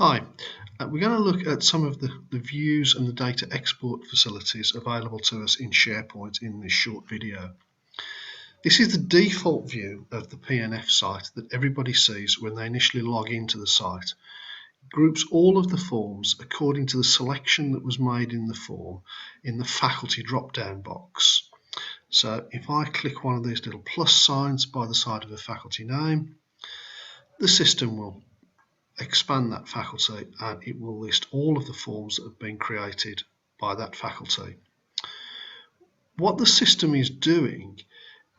Hi, we're going to look at some of the views and the data export facilities available to us in SharePoint in this short video. This is the default view of the PNF site that everybody sees when they initially log into the site. It groups all of the forms according to the selection that was made in the form in the faculty drop-down box. So if I click one of these little plus signs by the side of a faculty name, the system will expand that faculty and it will list all of the forms that have been created by that faculty. What the system is doing,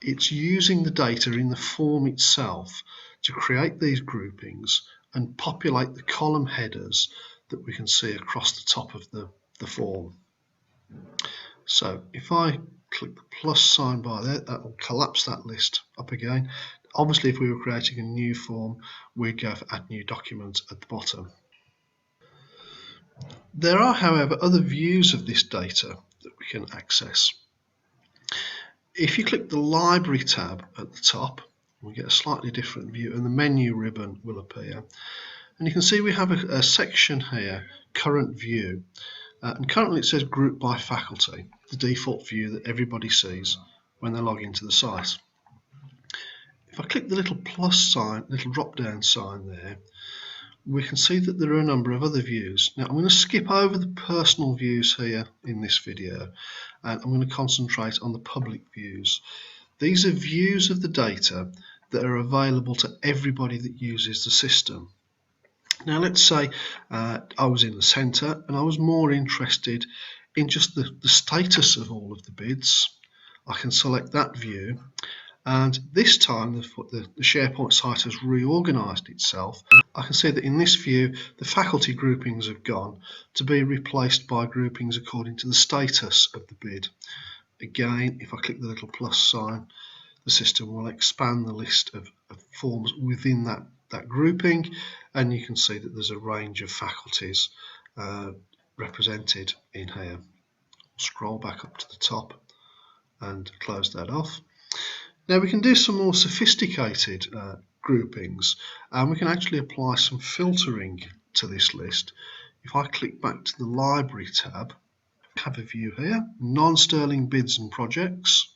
it's using the data in the form itself to create these groupings and populate the column headers that we can see across the top of the form. So if I click the plus sign by there, that will collapse that list up again. Obviously, if we were creating a new form, we'd go for add new document at the bottom. There are, however, other views of this data that we can access. If you click the library tab at the top, we get a slightly different view and the menu ribbon will appear. And you can see we have a section here, current view. And currently it says group by faculty, the default view that everybody sees when they log into the site. If I click the little plus sign, little drop down sign there, we can see that there are a number of other views. Now I'm going to skip over the personal views here in this video and I'm going to concentrate on the public views. These are views of the data that are available to everybody that uses the system. Now let's say I was in the centre and I was more interested in just the status of all of the bids. I can select that view, and this time the SharePoint site has reorganised itself. I can see that in this view the faculty groupings have gone to be replaced by groupings according to the status of the bid. Again, if I click the little plus sign, the system will expand the list of forms within that grouping, and you can see that there's a range of faculties represented in here. Scroll back up to the top and close that off. Now we can do some more sophisticated groupings, and we can actually apply some filtering to this list. If I click back to the library tab, I have a view here, non-sterling bids and projects.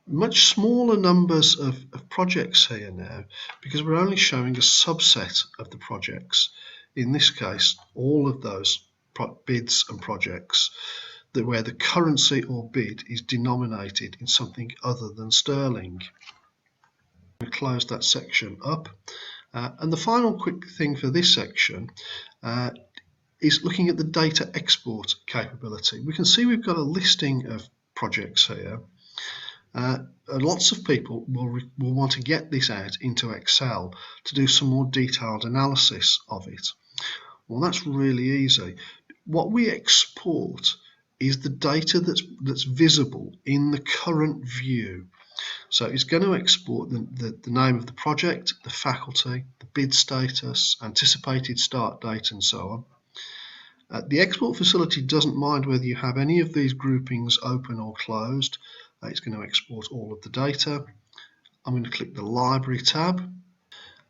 Much smaller numbers of projects here now, because we're only showing a subset of the projects. In this case, all of those bids and projects where the currency or bid is denominated in something other than sterling. We close that section up, and the final quick thing for this section is looking at the data export capability. We can see we've got a listing of projects here. Lots of people will want to get this out into Excel to do some more detailed analysis of it. Well, that's really easy. What we export is the data that's visible in the current view. So it's going to export the name of the project, the faculty, the bid status, anticipated start date, and so on. The export facility doesn't mind whether you have any of these groupings open or closed. It's going to export all of the data. I'm going to click the library tab.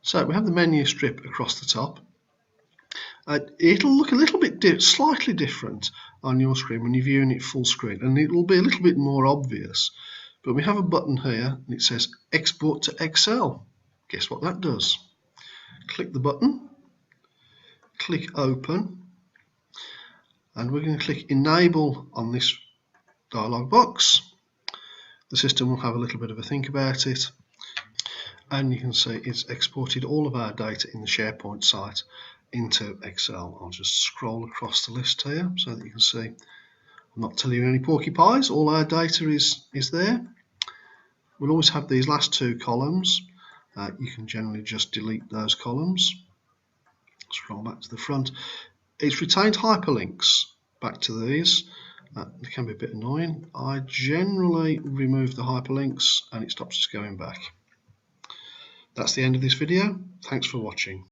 So we have the menu strip across the top. It'll look a little bit slightly different on your screen when you're viewing it full screen, and it will be a little bit more obvious. But we have a button here and it says export to Excel. Guess what that does? Click the button, click open, and we're going to click enable on this dialog box. The system will have a little bit of a think about it, and you can see it's exported all of our data in the SharePoint site into Excel. I'll just scroll across the list here so that you can see I'm not telling you any porcupines. All our data is there. We'll always have these last two columns. You can generally just delete those columns. Scroll back to the front. It's retained hyperlinks back to these. It can be a bit annoying. I generally remove the hyperlinks and it stops us going back. That's the end of this video. Thanks for watching.